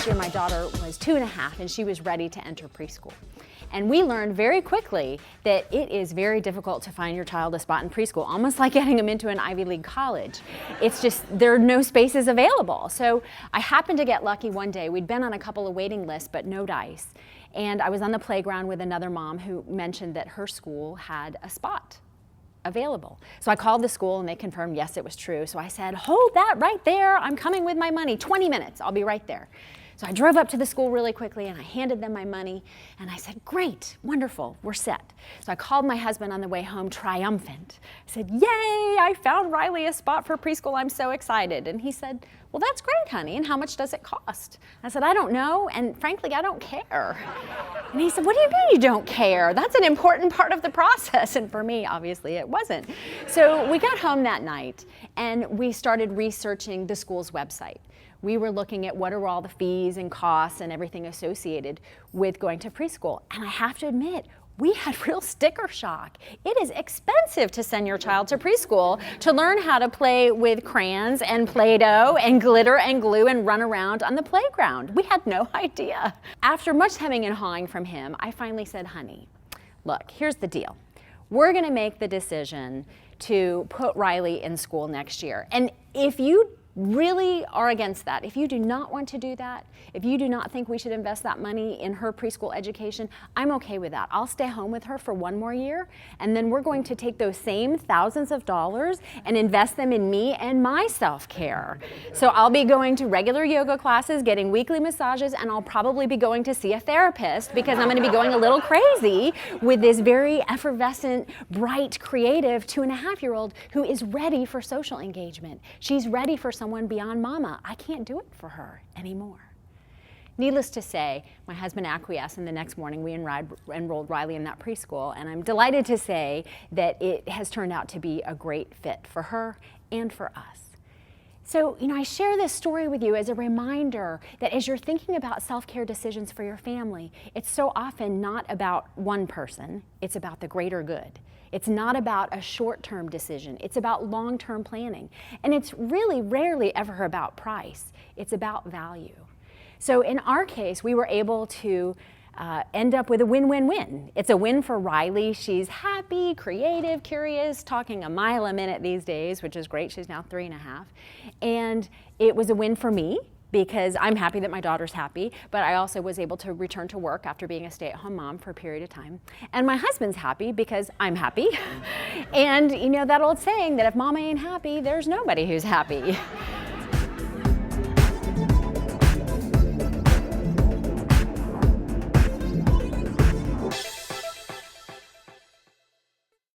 year my daughter was 2.5 and she was ready to enter preschool. And we learned very quickly that it is very difficult to find your child a spot in preschool, almost like getting them into an Ivy League college. It's just, there are no spaces available. So I happened to get lucky one day. We'd been on a couple of waiting lists, but no dice. And I was on the playground with another mom who mentioned that her school had a spot available. So I called the school and they confirmed, yes, it was true. So I said, hold that right there. I'm coming with my money. 20 minutes, I'll be right there. So I drove up to the school really quickly and I handed them my money and I said, great, wonderful, we're set. So I called my husband on the way home triumphant. I said, yay, I found Riley a spot for preschool, I'm so excited. And he said, well, that's great, honey, and how much does it cost? I said, I don't know, and frankly, I don't care. And he said, what do you mean you don't care? That's an important part of the process. And for me, obviously, it wasn't. So we got home that night and we started researching the school's website. We were looking at what are all the fees and costs and everything associated with going to preschool. And I have to admit, we had real sticker shock. It is expensive to send your child to preschool to learn how to play with crayons and Play-Doh and glitter and glue and run around on the playground. We had no idea. After much hemming and hawing from him, I finally said, honey, look, here's the deal. We're gonna make the decision to put Riley in school next year. And if you really are against that, if you do not want to do that, if you do not think we should invest that money in her preschool education, I'm okay with that. I'll stay home with her for one more year, and then we're going to take those same thousands of dollars and invest them in me and my self-care. So I'll be going to regular yoga classes, getting weekly massages, and I'll probably be going to see a therapist because I'm going to be going a little crazy with this very effervescent, bright, creative 2.5-year-old who is ready for social engagement. She's ready for someone beyond mama. I can't do it for her anymore. Needless to say, my husband acquiesced, and the next morning we enrolled Riley in that preschool, and I'm delighted to say that it has turned out to be a great fit for her and for us. So, I share this story with you as a reminder that as you're thinking about self-care decisions for your family, it's so often not about one person, it's about the greater good. It's not about a short-term decision, it's about long-term planning. And it's really rarely ever about price, it's about value. So in our case, we were able to end up with a win-win-win. It's a win for Riley. She's happy, creative, curious, talking a mile a minute these days, which is great. She's now 3.5. And it was a win for me because I'm happy that my daughter's happy, but I also was able to return to work after being a stay-at-home mom for a period of time. And my husband's happy because I'm happy. And that old saying that if mama ain't happy, there's nobody who's happy.